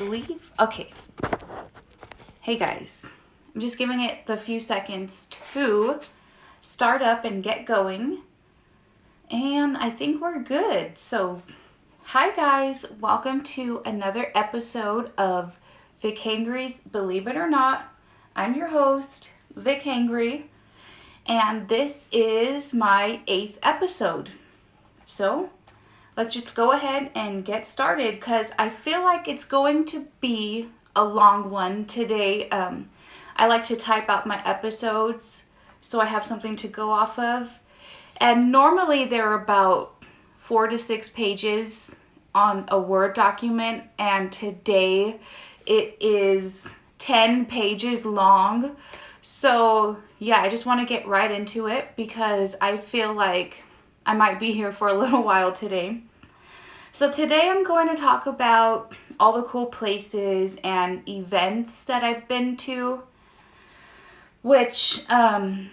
Leave? Okay. Hey guys, I'm just giving it the few seconds to start up and get going. And I think we're good. So, hi guys, welcome to another episode of Vichangry's Believe It or Not. I'm your host, Vichangry, and this is my 8th episode. So, let's just go ahead and get started because I feel like it's going to be a long one today. I like to type out my episodes so I have something to go off of. And normally they're about 4 to 6 pages on a Word document, and today it is 10 pages long. So yeah, I just want to get right into it because I feel like I might be here for a little while today. So today I'm going to talk about all the cool places and events that I've been to, which I'm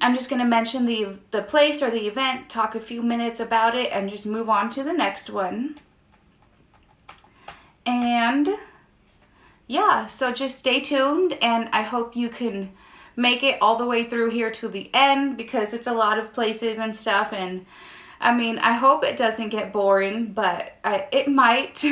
just going to mention the place or the event, talk a few minutes about it, and just move on to the next one. And yeah, so just stay tuned, and I hope you can make it all the way through here to the end because it's a lot of places and stuff. And I mean, I hope it doesn't get boring, but it might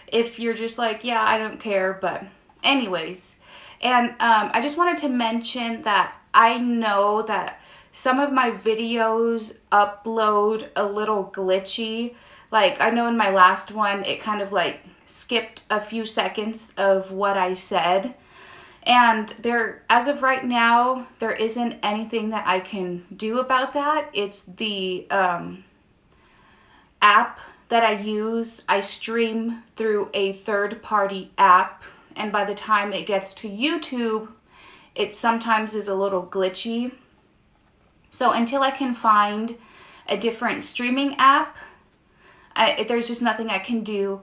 if you're just like, yeah, I don't care. But anyways, and I just wanted to mention that I know that some of my videos upload a little glitchy. Like, I know in my last one, it kind of like skipped a few seconds of what I said. And as of right now, there isn't anything that I can do about that. It's the app that I use. I stream through a third-party app, and by the time it gets to YouTube, it sometimes is a little glitchy. So until I can find a different streaming app, there's just nothing I can do.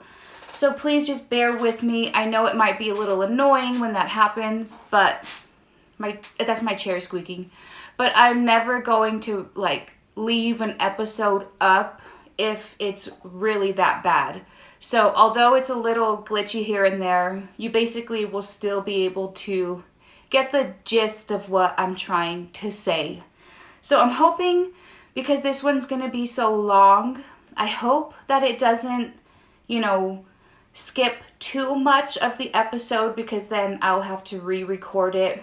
So please just bear with me. I know it might be a little annoying when that happens, but that's my chair squeaking. But I'm never going to like leave an episode up if it's really that bad. So although it's a little glitchy here and there, you basically will still be able to get the gist of what I'm trying to say. So I'm hoping, because this one's going to be so long, I hope that it doesn't, skip too much of the episode, because then I'll have to re-record it.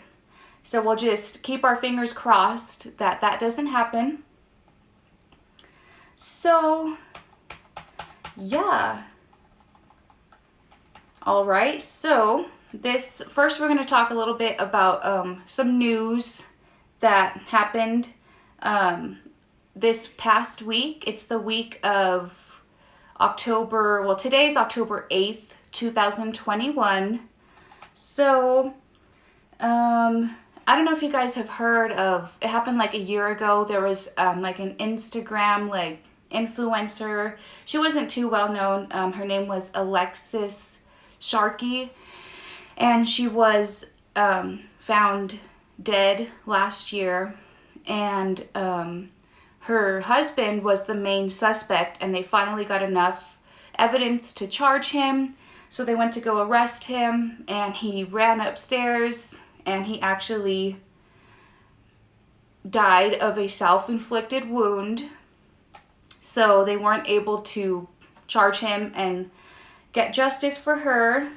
So we'll just keep our fingers crossed that that doesn't happen. So, yeah. All right, so first we're going to talk a little bit about some news that happened this past week. It's the week of today's October 8th, 2021. So, I don't know if you guys have heard of, it happened like a year ago. There was like an Instagram like influencer. She wasn't too well known. Her name was Alexis Sharkey, and she was found dead last year, and her husband was the main suspect, and they finally got enough evidence to charge him. So they went to go arrest him, and he ran upstairs, and he actually died of a self-inflicted wound. So they weren't able to charge him and get justice for her.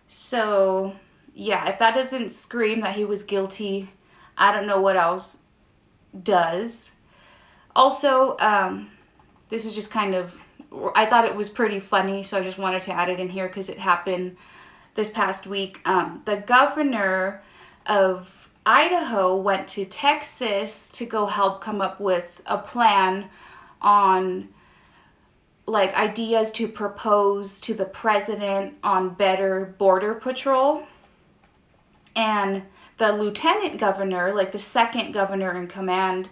So yeah, if that doesn't scream that he was guilty, I don't know what else does. Also, this is just kind of, I thought it was pretty funny, so I just wanted to add it in here because it happened this past week. The governor of Idaho went to Texas to go help come up with a plan on like ideas to propose to the president on better border patrol. And the lieutenant governor, like the second governor in command,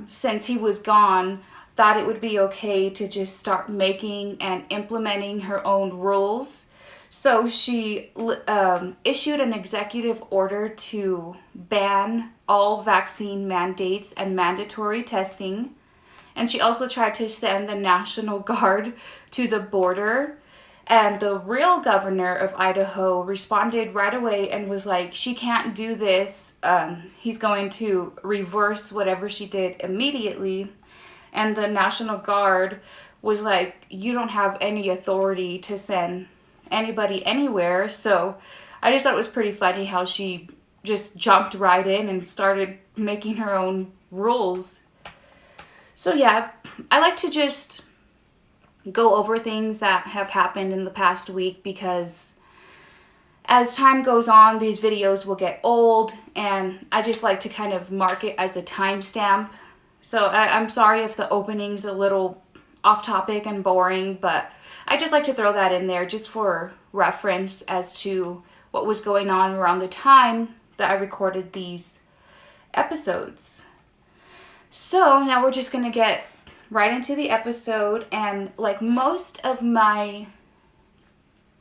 since he was gone, thought it would be okay to just start making and implementing her own rules. So she issued an executive order to ban all vaccine mandates and mandatory testing. And she also tried to send the National Guard to the border And the real governor of Idaho responded right away and was like, she can't do this. He's going to reverse whatever she did immediately. And the National Guard was like, you don't have any authority to send anybody anywhere. So I just thought it was pretty funny how she just jumped right in and started making her own rules. So yeah, I like to just go over things that have happened in the past week, because as time goes on, these videos will get old, and I just like to kind of mark it as a timestamp. So I'm sorry if the opening's a little off topic and boring, but I just like to throw that in there just for reference as to what was going on around the time that I recorded these episodes. So now we're just going to get right into the episode, and like most of my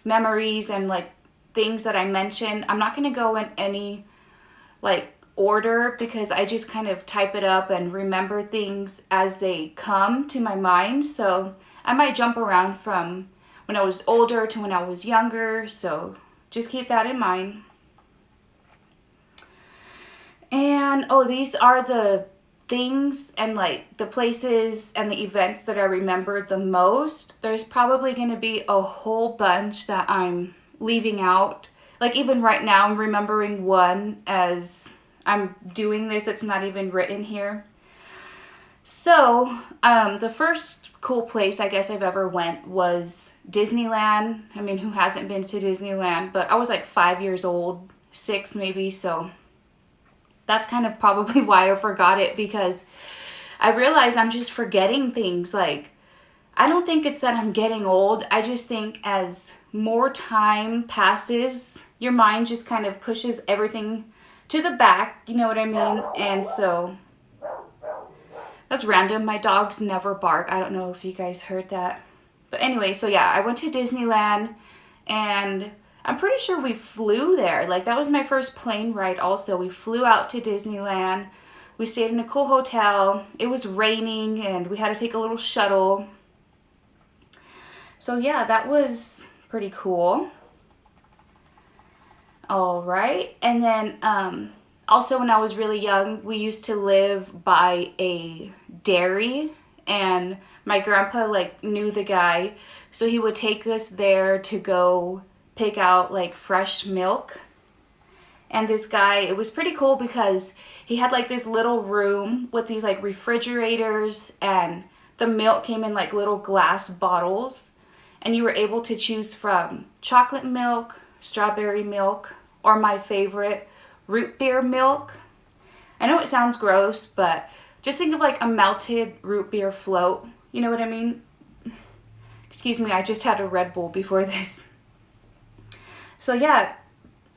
memories and like things that I mentioned, I'm not going to go in any like order, because I just kind of type it up and remember things as they come to my mind. So I might jump around from when I was older to when I was younger, so just keep that in mind. And oh, these are the things and like the places and the events that I remember the most. There's probably going to be a whole bunch that I'm leaving out. Like even right now I'm remembering one as I'm doing this. It's not even written here. So the first cool place I guess I've ever went was Disneyland. I mean, who hasn't been to Disneyland? But I was like 5 years old, 6 maybe, so that's kind of probably why I forgot it, because I realize I'm just forgetting things. Like, I don't think it's that I'm getting old. I just think as more time passes, your mind just kind of pushes everything to the back. You know what I mean? And so that's random. My dogs never bark. I don't know if you guys heard that. But anyway, so yeah, I went to Disneyland, and I'm pretty sure we flew there. Like, that was my first plane ride also. We flew out to Disneyland. We stayed in a cool hotel. It was raining, and we had to take a little shuttle. So yeah, that was pretty cool. All right. And then also when I was really young, we used to live by a dairy, and my grandpa like knew the guy. So he would take us there to go pick out like fresh milk. And this guy, it was pretty cool because he had like this little room with these like refrigerators, and the milk came in like little glass bottles, and you were able to choose from chocolate milk, strawberry milk, or my favorite, root beer milk. I know it sounds gross, but just think of like a melted root beer float. You know what I mean? Excuse me, I just had a Red Bull before this. So yeah,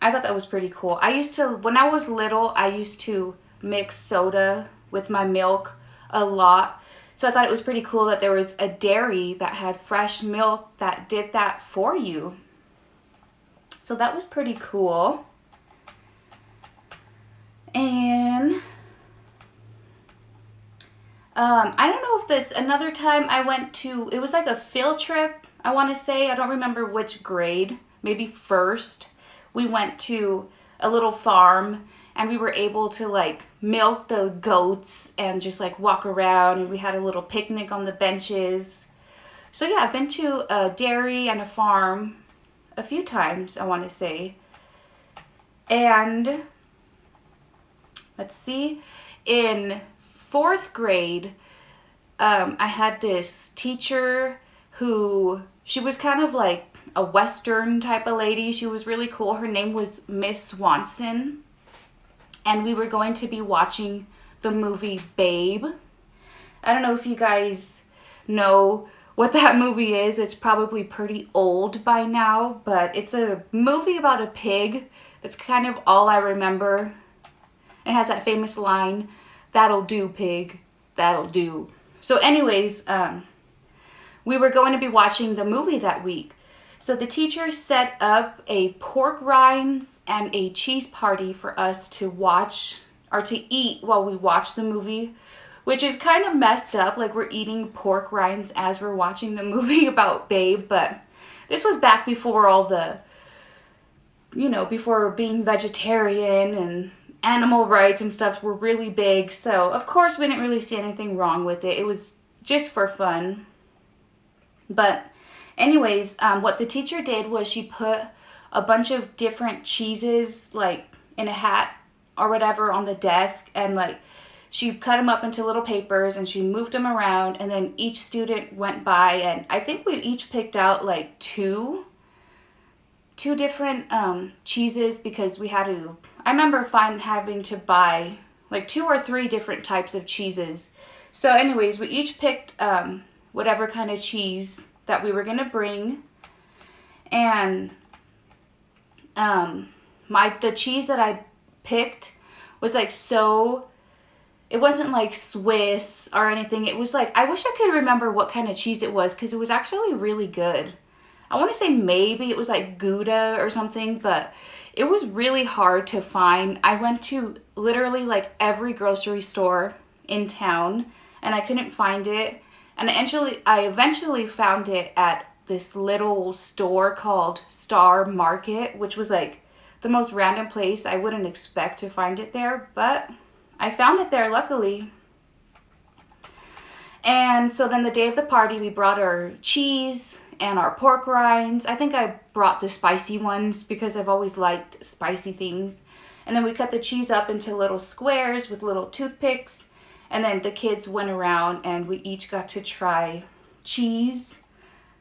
I thought that was pretty cool. When I was little, I used to mix soda with my milk a lot. So I thought it was pretty cool that there was a dairy that had fresh milk that did that for you. So that was pretty cool. And I don't know if another time I went to, it was like a field trip, I want to say. I don't remember which grade, maybe first. We went to a little farm, and we were able to like milk the goats and just like walk around, and we had a little picnic on the benches. So yeah, I've been to a dairy and a farm a few times, I want to say. And let's see, in 4th grade, I had this teacher she was kind of like a Western type of lady. She was really cool. Her name was Miss Swanson. And we were going to be watching the movie Babe. I don't know if you guys know what that movie is. It's probably pretty old by now, but it's a movie about a pig. That's kind of all I remember. It has that famous line, "That'll do, pig, that'll do." So anyways, we were going to be watching the movie that week. So the teacher set up a pork rinds and a cheese party for us to watch or to eat while we watched the movie, which is kind of messed up. Like, we're eating pork rinds as we're watching the movie about Babe, but this was back before all the, you know, before being vegetarian and animal rights and stuff were really big. So, of course, we didn't really see anything wrong with it. It was just for fun. But anyways, what the teacher did was she put a bunch of different cheeses, like, in a hat or whatever on the desk, and, like, she cut them up into little papers and she moved them around, and then each student went by, and I think we each picked out, like, two different cheeses, because we had to, I remember having to buy, like, 2 or 3 different types of cheeses. So anyways, we each picked whatever kind of cheese that we were gonna bring, and the cheese that I picked was like, so it wasn't like Swiss or anything. It was like, I wish I could remember what kind of cheese it was, because it was actually really good. I want to say maybe it was like Gouda or something, but it was really hard to find. I went to literally like every grocery store in town and I couldn't find it. And I eventually found it at this little store called Star Market, which was like the most random place. I wouldn't expect to find it there, but I found it there, luckily. And so then the day of the party, we brought our cheese and our pork rinds. I think I brought the spicy ones because I've always liked spicy things. And then we cut the cheese up into little squares with little toothpicks. And then the kids went around and we each got to try cheese.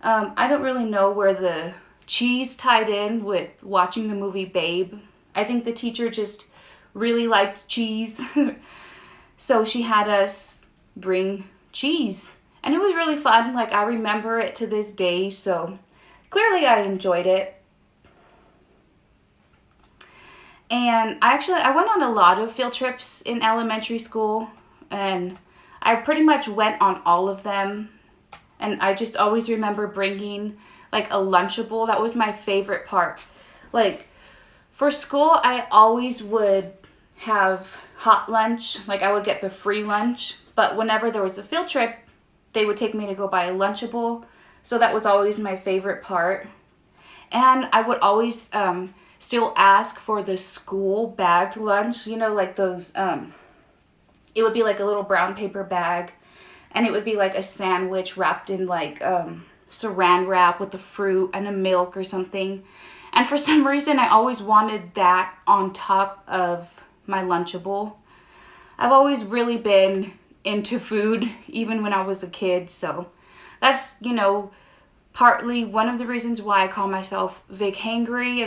I don't really know where the cheese tied in with watching the movie Babe. I think the teacher just really liked cheese. So she had us bring cheese. And it was really fun. Like, I remember it to this day. So clearly I enjoyed it. And I went on a lot of field trips in elementary school. And I pretty much went on all of them. And I just always remember bringing like a Lunchable. That was my favorite part. Like, for school, I always would have hot lunch. Like, I would get the free lunch. But whenever there was a field trip, they would take me to go buy a Lunchable. So that was always my favorite part. And I would always still ask for the school bagged lunch. You know, like those, it would be like a little brown paper bag. And it would be like a sandwich wrapped in like saran wrap with the fruit and a milk or something. And for some reason, I always wanted that on top of my Lunchable. I've always really been into food, even when I was a kid. So that's, you know, partly one of the reasons why I call myself Vichangry.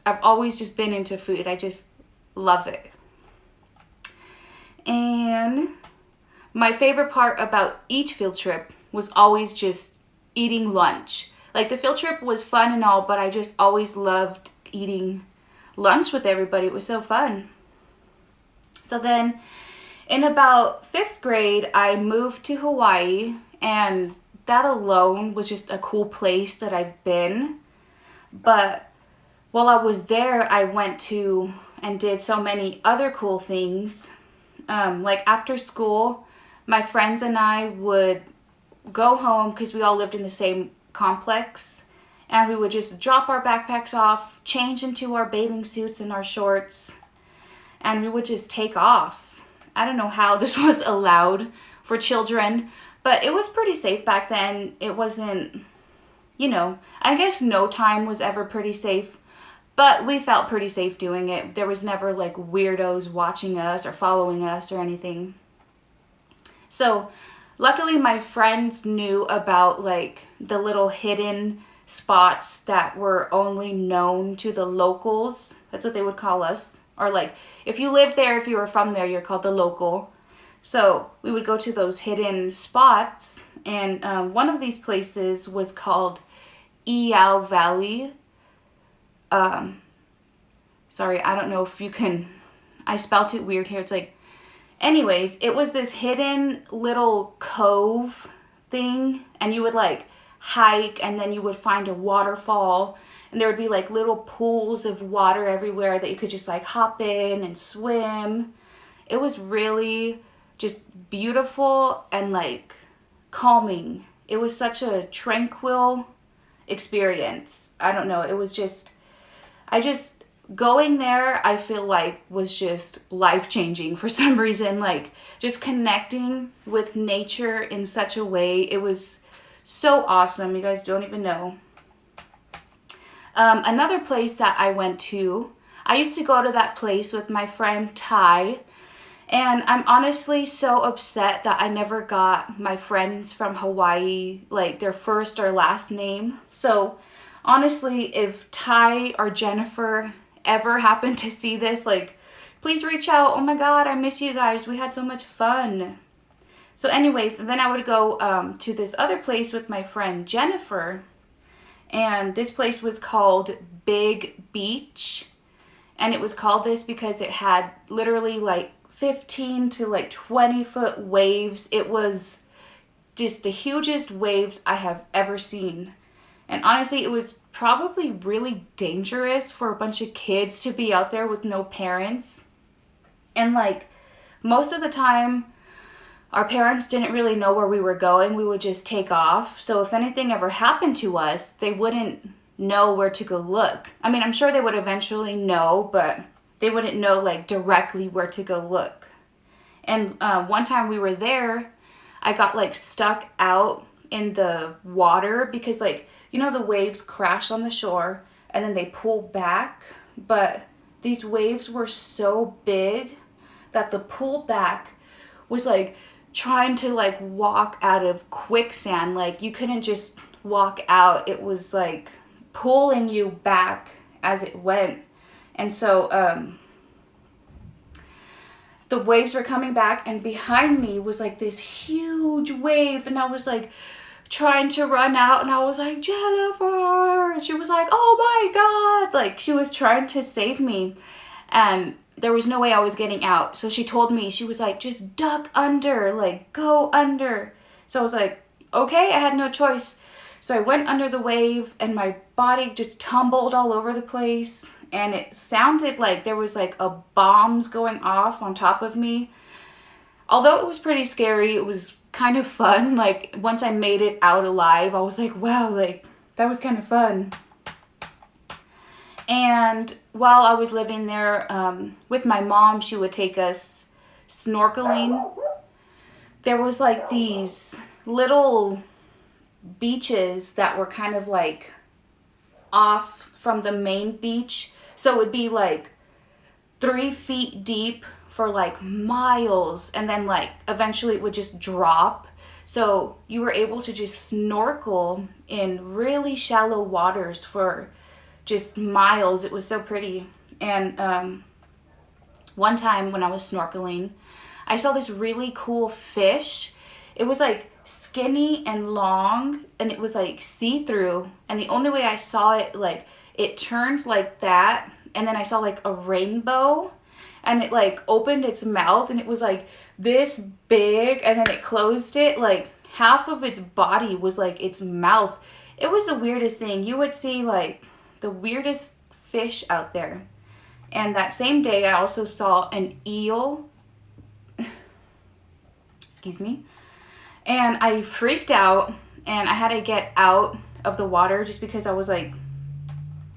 I've always just been into food. I just love it. And my favorite part about each field trip was always just eating lunch. Like, the field trip was fun and all, but I just always loved eating lunch with everybody. It was so fun. So then in about 5th grade, I moved to Hawaii, and that alone was just a cool place that I've been. But while I was there, I went to and did so many other cool things. Like, after school, my friends and I would go home because we all lived in the same complex, and we would just drop our backpacks off, change into our bathing suits and our shorts, and we would just take off. I don't know how this was allowed for children, but it was pretty safe back then. It wasn't, you know, I guess no time was ever pretty safe, but we felt pretty safe doing it. There was never like weirdos watching us or following us or anything. So luckily my friends knew about like the little hidden spots that were only known to the locals. That's what they would call us. Or like, if you lived there, if you were from there, you're called the local. So we would go to those hidden spots. And one of these places was called Eau Valley. Sorry, I don't know if you can, I spelled it weird here. It's like, anyways, it was this hidden little cove thing, and you would like hike, and then you would find a waterfall, and there would be like little pools of water everywhere that you could just like hop in and swim. It was really just beautiful and like calming. It was such a tranquil experience. I don't know. It was just, going there, I feel like was just life-changing for some reason. Like, just connecting with nature in such a way. It was so awesome. You guys don't even know. Another place that I went to, I used to go to that place with my friend Ty. And I'm honestly so upset that I never got my friends from Hawaii, like, their first or last name. So, honestly, if Ty or Jennifer ever happen to see this, like, please reach out. Oh my god, I miss you guys. We had so much fun. So anyways, then I would go to this other place with my friend Jennifer. And this place was called Big Beach. And it was called this because it had literally like 15 to like 20 foot waves. It was just the hugest waves I have ever seen. And honestly, it was probably really dangerous for a bunch of kids to be out there with no parents. And like, most of the time, our parents didn't really know where we were going. We would just take off. So if anything ever happened to us, they wouldn't know where to go look. I mean, I'm sure they would eventually know, but they wouldn't know like directly where to go look. And one time we were there, I got like stuck out in the water because, like, you know, the waves crash on the shore and then they pull back, but these waves were so big that the pullback was like trying to like walk out of quicksand. Like, you couldn't just walk out. It was like pulling you back as it went. And so the waves were coming back, and behind me was like this huge wave, and I was like trying to run out, and I was like, Jennifer, and she was like, oh my god, like she was trying to save me, and there was no way I was getting out. So she told me, she was like, just duck under, like go under. So I was like, okay, I had no choice. So I went under the wave, and my body just tumbled all over the place, and it sounded like there was like a bombs going off on top of me. Although it was pretty scary, it was kind of fun. Like, once I made it out alive, I was like, wow, like that was kind of fun. And while I was living there with my mom, she would take us snorkeling. There was like these little beaches that were kind of like off from the main beach. So it would be like 3 feet deep for like miles, and then like eventually it would just drop. So you were able to just snorkel in really shallow waters for just miles. It was so pretty. And one time when I was snorkeling, I saw this really cool fish. It was like skinny and long, and it was like see-through, and the only way I saw it, like it turned like that, and then I saw like a rainbow, and it like opened its mouth, and it was like this big, and then it closed it, like half of its body was like its mouth. It was the weirdest thing. You would see like the weirdest fish out there. And that same day I also saw an eel. Excuse me. And I freaked out, and I had to get out of the water just because I was like,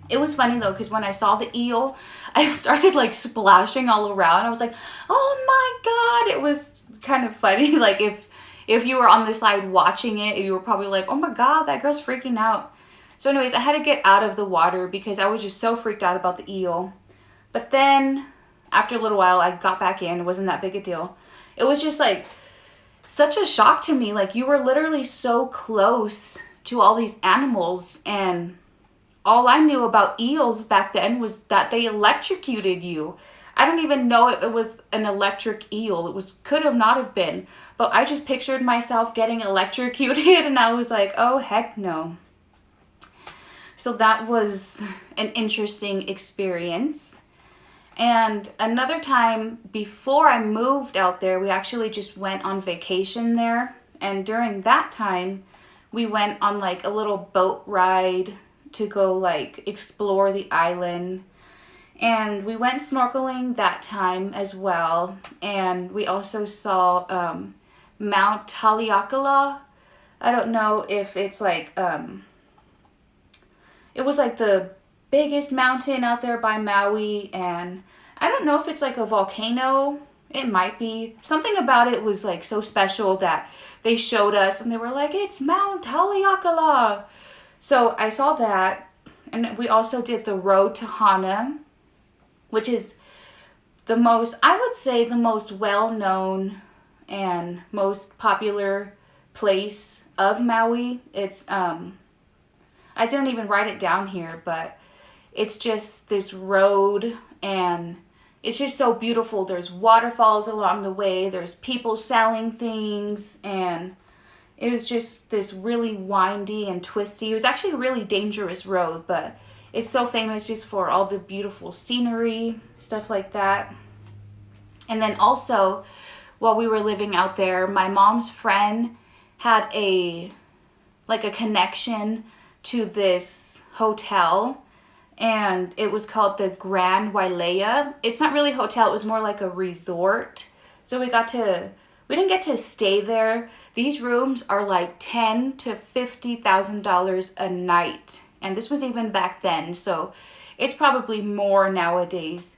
it was funny though, because when I saw the eel, I started like splashing all around. I was like, oh my god. It was kind of funny. Like, if you were on the side watching it, you were probably like, oh my god, that girl's freaking out. So anyways, I had to get out of the water because I was just so freaked out about the eel. But then after a little while, I got back in. It wasn't that big a deal. It was just like such a shock to me. Like, you were literally so close to all these animals, and all I knew about eels back then was that they electrocuted you. I don't even know if it was an electric eel. It was, could have not have been, but I just pictured myself getting electrocuted, and I was like, oh heck no. So that was an interesting experience. And another time before I moved out there, we actually just went on vacation there. And during that time, we went on like a little boat ride to go like explore the island. And we went snorkeling that time as well. And we also saw Mount Haleakala. I don't know if it's like it was like the biggest mountain out there by Maui, and I don't know if it's like a volcano. It might be. Something about it was like so special that they showed us and they were like, it's Mount Haleakala. So I saw that, and we also did the road to Hana, which is the most, I would say, the most well-known and most popular place of Maui. It's, I didn't even write it down here, but it's just this road, and it's just so beautiful. There's waterfalls along the way, there's people selling things, and it was just this really windy and twisty. It was actually a really dangerous road, but it's so famous just for all the beautiful scenery, stuff like that. And then also, while we were living out there, my mom's friend had a connection to this hotel, and it was called the Grand Wailea. It's not really a hotel, it was more like a resort. So we didn't get to stay there. These rooms are like $10,000 to $50,000 a night. And this was even back then, so it's probably more nowadays.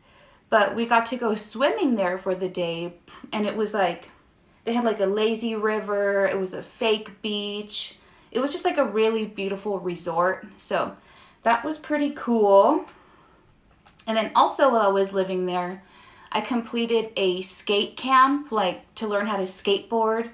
But we got to go swimming there for the day, and it was like, they had like a lazy river, it was a fake beach. It was just like a really beautiful resort, so that was pretty cool. And then also while I was living there, I completed a skate camp, like to learn how to skateboard,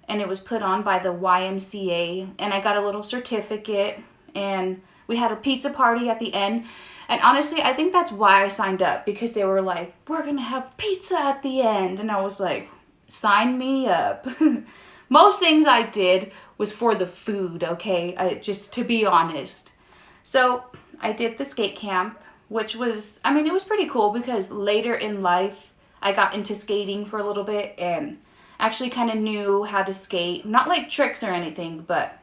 and it was put on by the YMCA, and I got a little certificate, and we had a pizza party at the end. And honestly, I think that's why I signed up, because they were like, we're gonna have pizza at the end, and I was like, sign me up. Most things I did was for the food, okay? Just to be honest. So I did the skate camp, which was, I mean, it was pretty cool because later in life, I got into skating for a little bit and actually kind of knew how to skate. Not like tricks or anything, but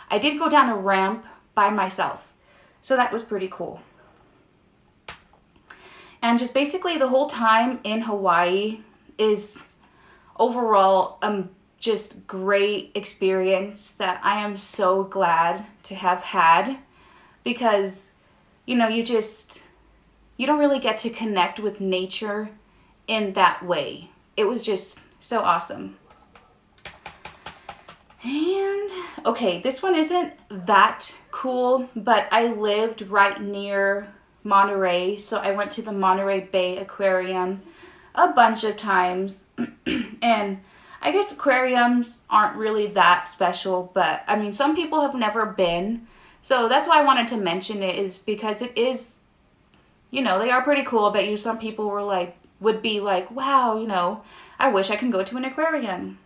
I did go down a ramp by myself. So that was pretty cool. And just basically the whole time in Hawaii is overall just great experience that I am so glad to have had, because you know, you don't really get to connect with nature in that way. It was just so awesome. And okay, this one isn't that cool, but I lived right near Monterey, so I went to the Monterey Bay Aquarium a bunch of times. And I guess aquariums aren't really that special, but I mean, some people have never been, so that's why I wanted to mention it, is because it is, you know, they are pretty cool. I bet you some people would be like, wow, you know, I wish I can go to an aquarium.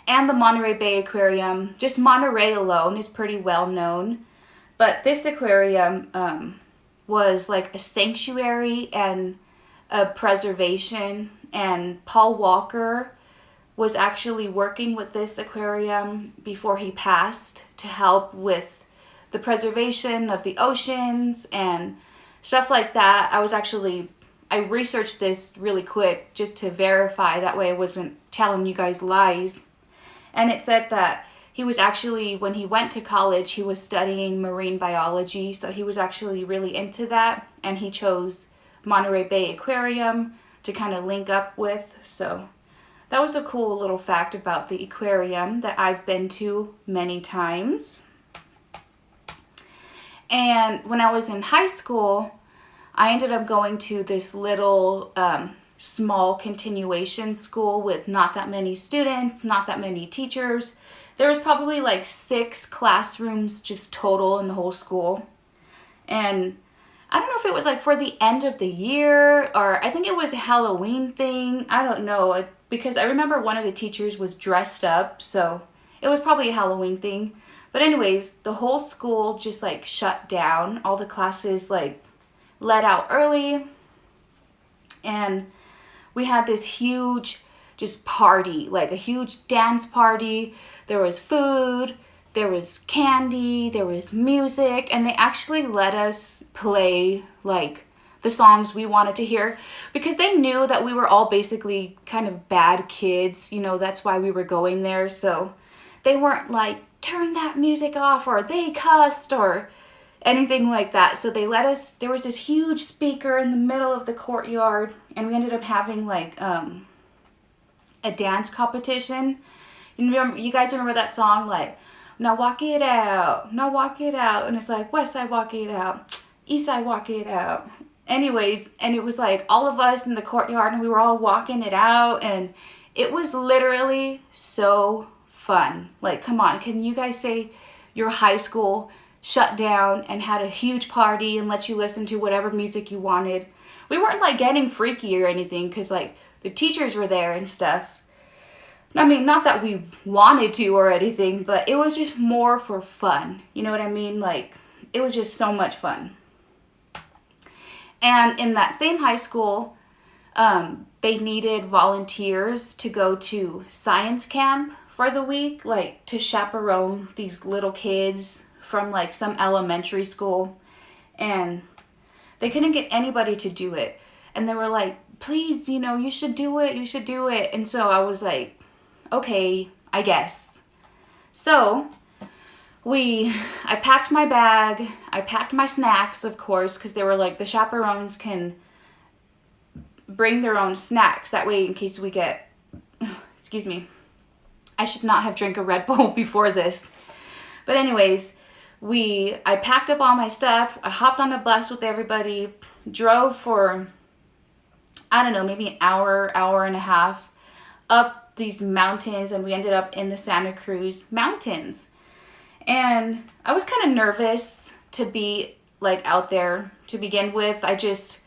And the Monterey Bay Aquarium, just Monterey alone is pretty well known, but this aquarium was like a sanctuary and a preservation, and Paul Walker was actually working with this aquarium before he passed to help with the preservation of the oceans and stuff like that. I researched this really quick just to verify, that way I wasn't telling you guys lies. And it said that he was actually, when he went to college, he was studying marine biology, so he was actually really into that, and he chose Monterey Bay Aquarium to kind of link up with. So that was a cool little fact about the aquarium that I've been to many times. And when I was in high school, I ended up going to this little small continuation school with not that many students, not that many teachers. There was probably like 6 classrooms just total in the whole school. And I don't know if it was like for the end of the year, or I think it was a Halloween thing. I don't know, because I remember one of the teachers was dressed up, so it was probably a Halloween thing. But anyways, the whole school just like shut down. All the classes like let out early, and we had this huge just party, like a huge dance party. There was food, there was candy, there was music, and they actually let us play like the songs we wanted to hear, because they knew that we were all basically kind of bad kids, you know, that's why we were going there. So they weren't like, turn that music off, or they cussed, or, anything like that. So they let us, there was this huge speaker in the middle of the courtyard, and we ended up having like a dance competition. You guys remember that song, like, now walk it out, now walk it out, and it's like, west side walk it out, east side walk it out. Anyways, and it was like all of us in the courtyard, and we were all walking it out, and it was literally so fun. Like, come on, can you guys say your high school shut down and had a huge party and let you listen to whatever music you wanted? We weren't like getting freaky or anything, because like the teachers were there and stuff. I mean, not that we wanted to or anything, but it was just more for fun. You know what I mean? Like, it was just so much fun. And in that same high school, they needed volunteers to go to science camp for the week, like to chaperone these little kids from like some elementary school. And they couldn't get anybody to do it. And they were like, please, you know, you should do it, you should do it. And so I was like, okay, I guess. So I packed my bag, I packed my snacks, of course, because they were like, the chaperones can bring their own snacks. That way, in case we get, excuse me, I should not have drank a Red Bull before this. But anyways, I packed up all my stuff, I hopped on a bus with everybody, drove for, I don't know, maybe an hour, hour and a half, up these mountains, and we ended up in the Santa Cruz Mountains. And I was kind of nervous to be like out there to begin with. I just,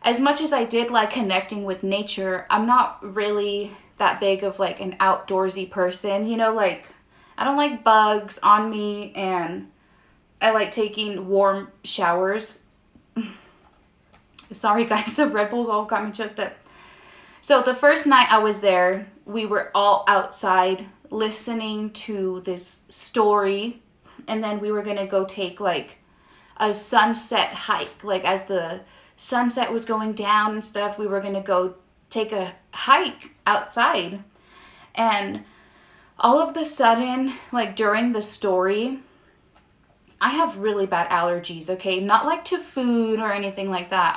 as much as I did like connecting with nature, I'm not really that big of like an outdoorsy person, you know, like I don't like bugs on me, and I like taking warm showers. Sorry guys, the Red Bulls all got me choked up. So the first night I was there, we were all outside listening to this story, and then we were gonna go take like a sunset hike. Like as the sunset was going down and stuff, we were gonna go take a hike outside. And all of the sudden, like during the story, I have really bad allergies, okay? Not like to food or anything like that.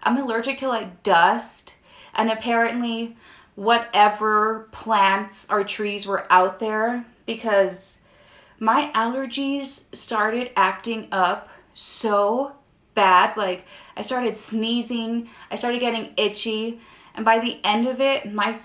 I'm allergic to like dust. And apparently whatever plants or trees were out there, because my allergies started acting up so bad. Like I started sneezing, I started getting itchy, and by the end of it, my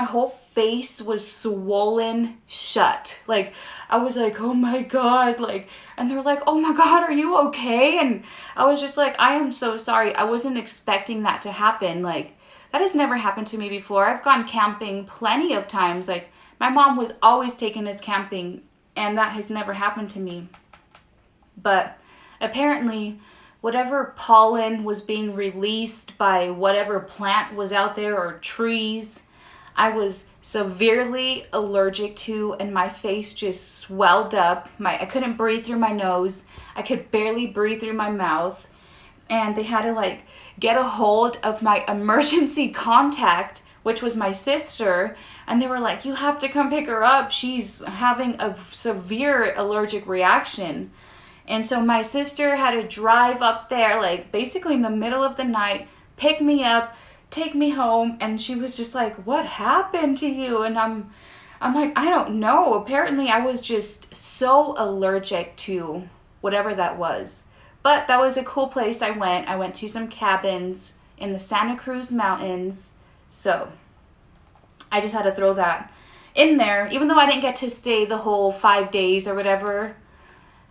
whole face was swollen shut. Like I was like, oh my God, like, and they're like, oh my God, are you okay? And I was just like, I am so sorry. I wasn't expecting that to happen. Like, that has never happened to me before. I've gone camping plenty of times. Like, my mom was always taking us camping, and that has never happened to me. But apparently, whatever pollen was being released by whatever plant was out there or trees, I was severely allergic to, and my face just swelled up. I couldn't breathe through my nose. I could barely breathe through my mouth. And they had to like get a hold of my emergency contact, which was my sister, and they were like, you have to come pick her up. She's having a severe allergic reaction. And so my sister had to drive up there, like basically in the middle of the night, pick me up, take me home, and she was just like, what happened to you? And I'm like, I don't know. Apparently I was just so allergic to whatever that was. But that was a cool place I went. I went to some cabins in the Santa Cruz Mountains. So I just had to throw that in there. Even though I didn't get to stay the whole 5 days or whatever,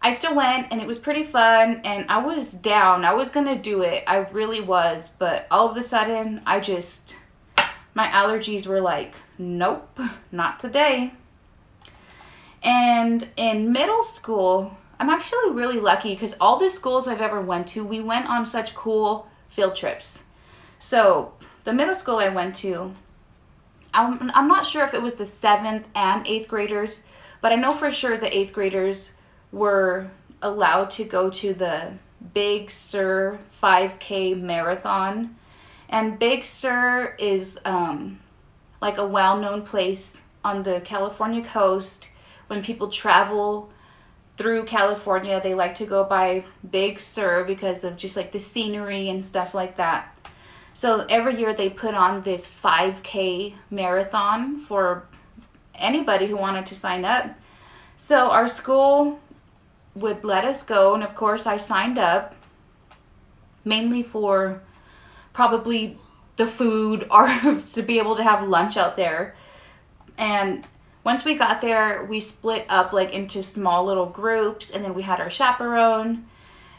I still went, and it was pretty fun, and I was down. I was going to do it. I really was. But all of a sudden, my allergies were like, nope, not today. And in middle school, I'm actually really lucky because all the schools I've ever went to, we went on such cool field trips. So the middle school I went to, I'm not sure if it was the 7th and 8th graders, but I know for sure the 8th graders were allowed to go to the Big Sur 5K marathon. And Big Sur is like a well-known place on the California coast when people travel through California, they like to go by Big Sur because of just like the scenery and stuff like that. So every year they put on this 5K marathon for anybody who wanted to sign up. So our school would let us go, and of course I signed up, mainly for probably the food or to be able to have lunch out there. And once we got there, we split up like into small little groups, and then we had our chaperone.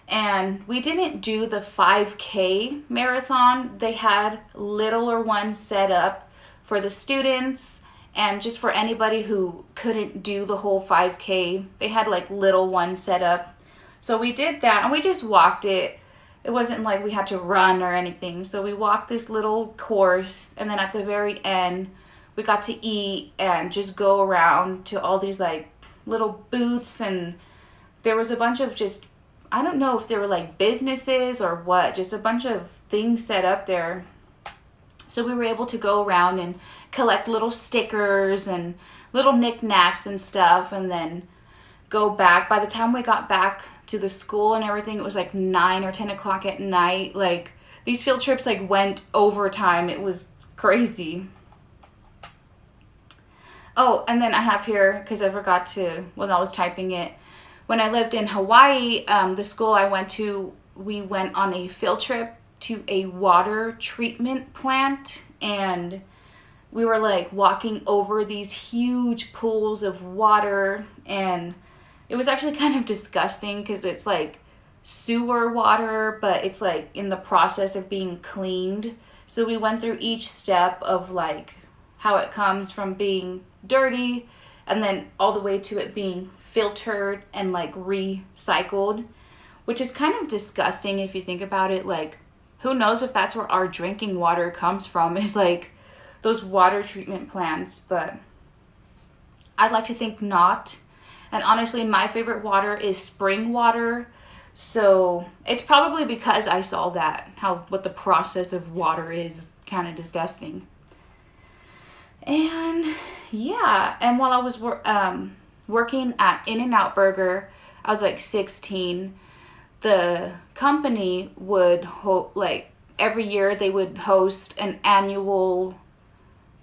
And we didn't do the 5K marathon. They had littler ones set up for the students and just for anybody who couldn't do the whole 5K. They had like little ones set up. So we did that, and we just walked it. It wasn't like we had to run or anything. So we walked this little course, and then at the very end, we got to eat and just go around to all these like little booths, and there was a bunch of just, I don't know if they were like businesses or what, just a bunch of things set up there. So we were able to go around and collect little stickers and little knickknacks and stuff, and then go back. By the time we got back to the school and everything, it was like 9 or 10 o'clock at night. Like, these field trips like went overtime. It was crazy. Oh, and then I have here, because I forgot to when I was typing it, when I lived in Hawaii, the school I went to, we went on a field trip to a water treatment plant, and we were like walking over these huge pools of water, and it was actually kind of disgusting because it's like sewer water, but it's like in the process of being cleaned. So we went through each step of like how it comes from being dirty and then all the way to it being filtered and like recycled, which is kind of disgusting if you think about it. Like, who knows if that's where our drinking water comes from, is like those water treatment plants, but I'd like to think not. And honestly, my favorite water is spring water, so it's probably because I saw that, what the process of water is kind of disgusting. And yeah, and while I was working at In-N-Out Burger, I was like 16. The company would like every year they would host an annual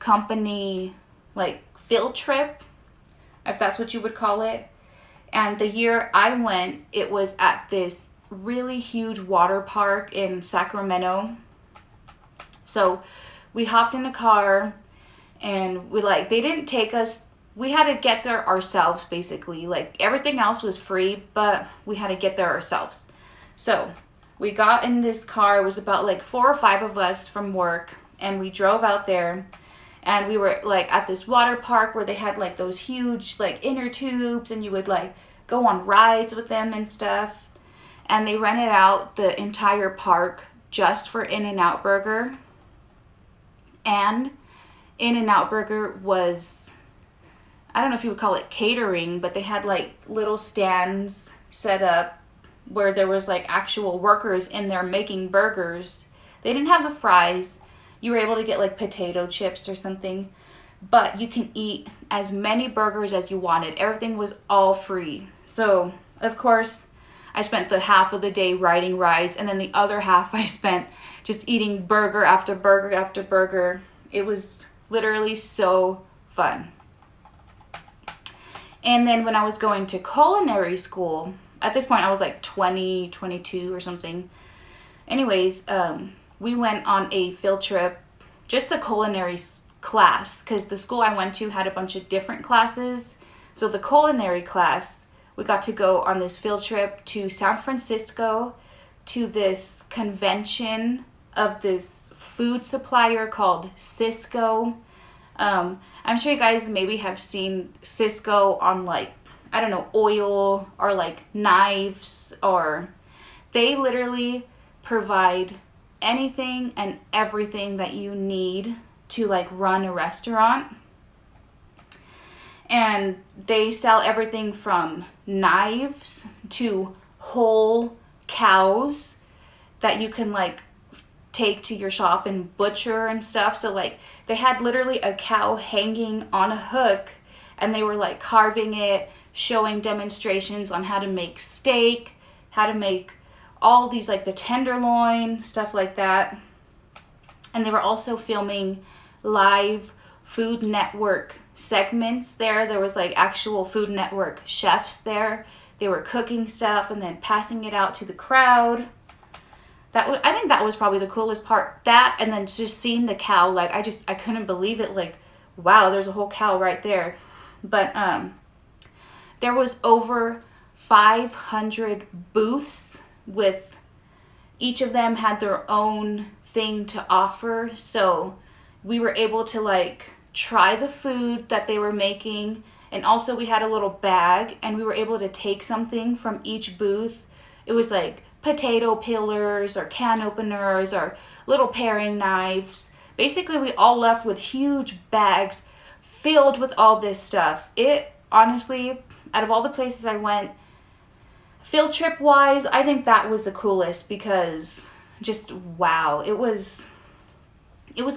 company like field trip, if that's what you would call it. And the year I went, it was at this really huge water park in Sacramento. So we hopped in a car, and they didn't take us, we had to get there ourselves basically. Like, everything else was free, but we had to get there ourselves. So we got in this car. It was about like 4 or 5 of us from work, and we drove out there. And we were like at this water park where they had like those huge like inner tubes, and you would like go on rides with them and stuff. And they rented out the entire park just for In-N-Out Burger. And In-N-Out Burger was, I don't know if you would call it catering, but they had like little stands set up where there was like actual workers in there making burgers. They didn't have the fries. You were able to get like potato chips or something, but you can eat as many burgers as you wanted. Everything was all free. So of course I spent the half of the day riding rides, and then the other half I spent just eating burger after burger after burger. It was literally so fun. And then when I was going to culinary school, at this point I was like 20, 22 or something. Anyways, we went on a field trip, just a culinary class, because the school I went to had a bunch of different classes. So the culinary class, we got to go on this field trip to San Francisco to this convention of this food supplier called Cisco. I'm sure you guys maybe have seen Cisco on like, I don't know, oil or like knives, or they literally provide anything and everything that you need to like run a restaurant. And they sell everything from knives to whole cows that you can like take to your shop and butcher and stuff. So like they had literally a cow hanging on a hook, and they were like carving it, showing demonstrations on how to make steak, how to make all these, like the tenderloin, stuff like that. And they were also filming live Food Network segments there. There was like actual Food Network chefs there. They were cooking stuff and then passing it out to the crowd. I think that was probably the coolest part. That, and then just seeing the cow, like I couldn't believe it. Like, wow, there's a whole cow right there. But there was over 500 booths, with each of them had their own thing to offer. So we were able to like try the food that they were making, and also we had a little bag and we were able to take something from each booth. It was like potato peelers or can openers or little paring knives. Basically, we all left with huge bags filled with all this stuff. It honestly, out of all the places I went, field trip wise, I think that was the coolest, because just wow, it was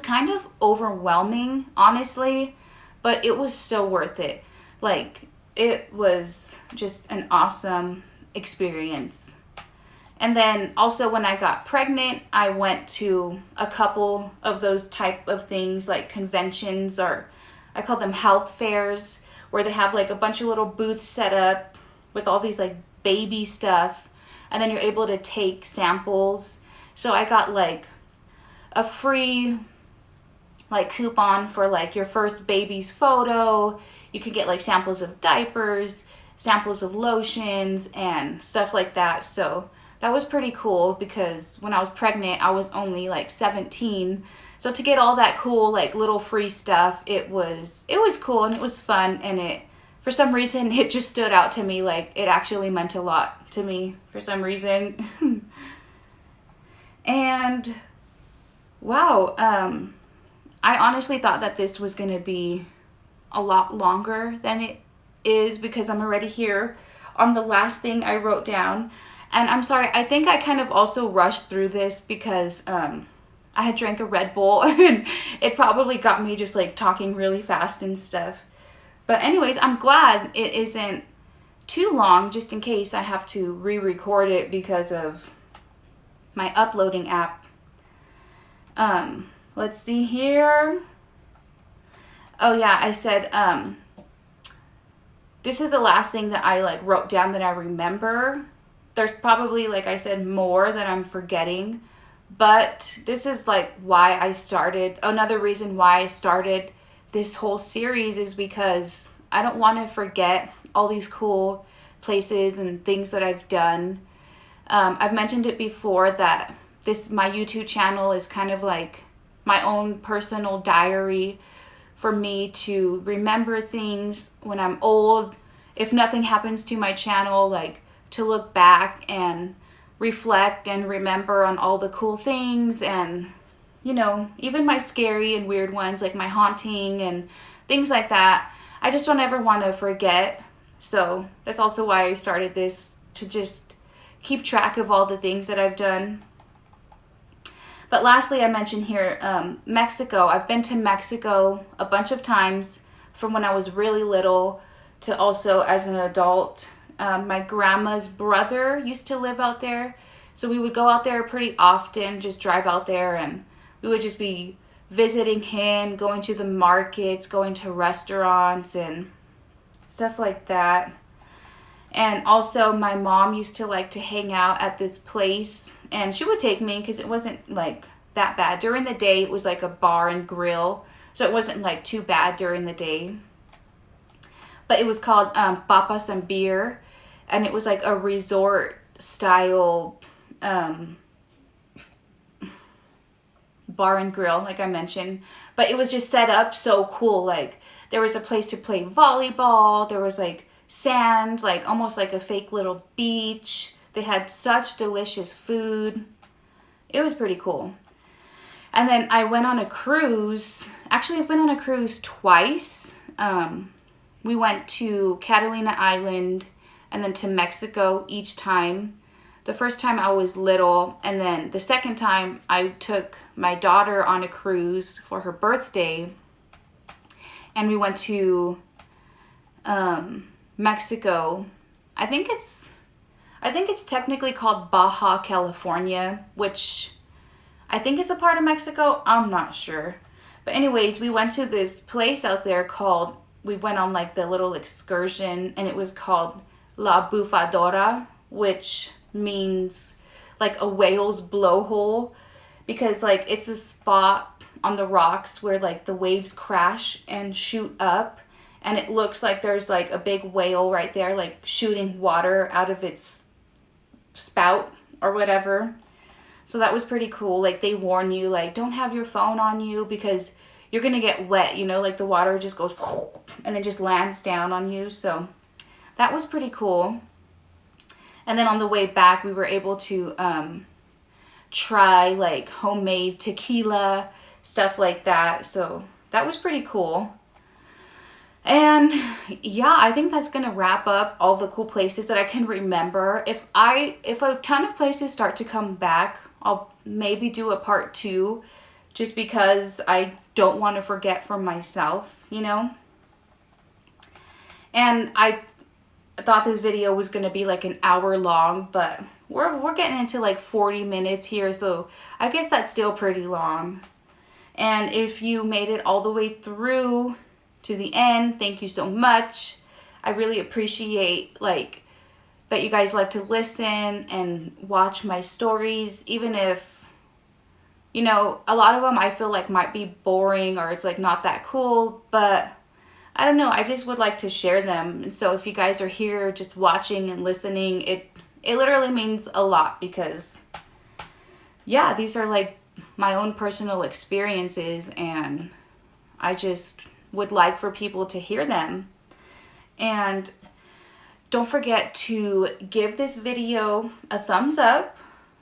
kind of overwhelming, honestly, but it was so worth it. Like, it was just an awesome experience. And then also when I got pregnant, I went to a couple of those type of things, like conventions, or I call them health fairs, where they have like a bunch of little booths set up with all these like baby stuff, and then you're able to take samples. So I got like a free like coupon for like your first baby's photo. You could get like samples of diapers, samples of lotions, and stuff like that. So that was pretty cool, because when I was pregnant, I was only like 17. So to get all that cool, like little free stuff, it was cool and it was fun. And it, for some reason, it just stood out to me. Like, it actually meant a lot to me for some reason. And wow, I honestly thought that this was going to be a lot longer than it is, because I'm already here on the last thing I wrote down. And I'm sorry, I think I kind of also rushed through this because I had drank a Red Bull and it probably got me just like talking really fast and stuff. But anyways, I'm glad it isn't too long, just in case I have to re-record it because of my uploading app. Let's see here. Oh yeah, I said, this is the last thing that I like wrote down that I remember. There's probably, like I said, more that I'm forgetting, but this is like why I started. Another reason why I started this whole series is because I don't want to forget all these cool places and things that I've done. I've mentioned it before that my YouTube channel is kind of like my own personal diary for me to remember things when I'm old. If nothing happens to my channel, like to look back and reflect and remember on all the cool things, and you know, even my scary and weird ones, like my haunting and things like that. I just don't ever want to forget. So that's also why I started this, to just keep track of all the things that I've done. But lastly, I mentioned here Mexico. I've been to Mexico a bunch of times, from when I was really little to also as an adult. My grandma's brother used to live out there, so we would go out there pretty often, just drive out there, and we would just be visiting him, going to the markets, going to restaurants and stuff like that. And also my mom used to like to hang out at this place, and she would take me because it wasn't like that bad. During the day it was like a bar and grill, so it wasn't like too bad during the day. But it was called Papas and Beer, and it was like a resort style bar and grill, like I mentioned. But it was just set up so cool. Like, there was a place to play volleyball, there was like sand, like almost like a fake little beach. They had such delicious food. It was pretty cool. And then I went on a cruise. Actually, I've been on a cruise twice. We went to Catalina Island and then to Mexico each time. The first time I was little, and then the second time I took my daughter on a cruise for her birthday, and we went to Mexico. I think it's technically called Baja California, which I think is a part of Mexico. I'm not sure. But anyways, we went to this place out there called, we went on like the little excursion, and it was called La Bufadora, which means like a whale's blowhole, because like it's a spot on the rocks where like the waves crash and shoot up, and it looks like there's like a big whale right there like shooting water out of its spout or whatever. So that was pretty cool. Like they warn you, like, don't have your phone on you because you're gonna get wet, you know, like the water just goes and then just lands down on you. So that was pretty cool. And then on the way back, we were able to try like homemade tequila, stuff like that. So that was pretty cool. And yeah, I think that's gonna wrap up all the cool places that I can remember. If a ton of places start to come back, I'll maybe do a part 2, just because I don't want to forget for myself, you know. And I thought this video was gonna be like an hour long, but we're getting into like 40 minutes here, so I guess that's still pretty long. And if you made it all the way through to the end, thank you so much. I really appreciate like that you guys like to listen and watch my stories, even if, you know, a lot of them I feel like might be boring or it's like not that cool, but I don't know, I just would like to share them. And so if you guys are here just watching and listening, it literally means a lot, because yeah, these are like my own personal experiences, and I just would like for people to hear them. And don't forget to give this video a thumbs up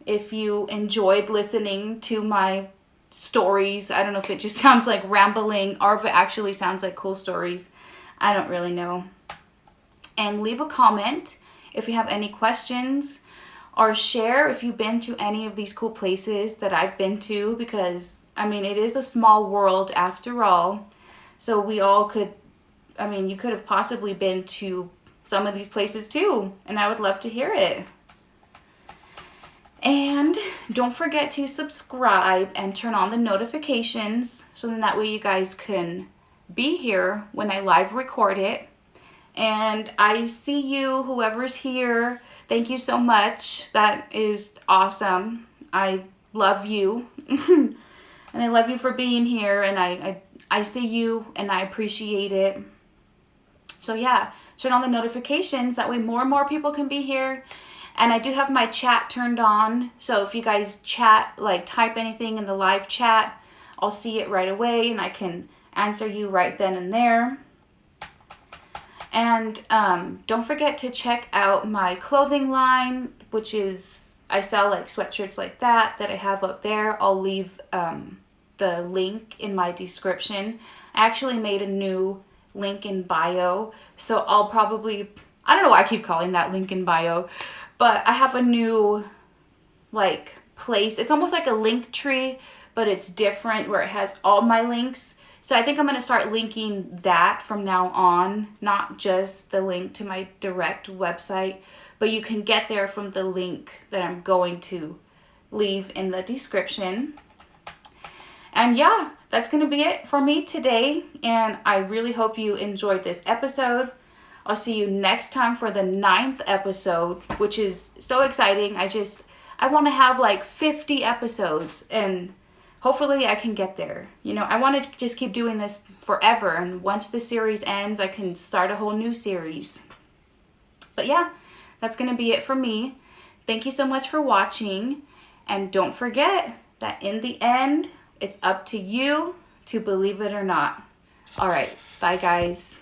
if you enjoyed listening to my stories. I don't know if it just sounds like rambling or if it actually sounds like cool stories. I don't really know. And leave a comment if you have any questions, or share if you've been to any of these cool places that I've been to, because I mean, it is a small world after all. So we all could, I mean, you could have possibly been to some of these places too, and I would love to hear it. And don't forget to subscribe and turn on the notifications, so then that way you guys can be here when I live record it. And I see you, whoever's here. Thank you so much. That is awesome. I love you. And I love you for being here, and I see you and I appreciate it. So yeah, turn on the notifications, that way more and more people can be here. And I do have my chat turned on, so if you guys chat, like type anything in the live chat, I'll see it right away and I can answer you right then and there. And don't forget to check out my clothing line, which is, I sell like sweatshirts like that I have up there. I'll leave the link in my description. I actually made a new link in bio, so I'll probably, I don't know why I keep calling that link in bio, but I have a new like place. It's almost like a link tree, but it's different, where it has all my links. So I think I'm going to start linking that from now on, not just the link to my direct website, but you can get there from the link that I'm going to leave in the description. And yeah, that's going to be it for me today, and I really hope you enjoyed this episode. I'll see you next time for the 9th episode, which is so exciting. I want to have like 50 episodes, and hopefully I can get there. You know, I want to just keep doing this forever, and once the series ends, I can start a whole new series. But yeah, that's going to be it for me. Thank you so much for watching, and don't forget that in the end, it's up to you to believe it or not. All right, bye guys.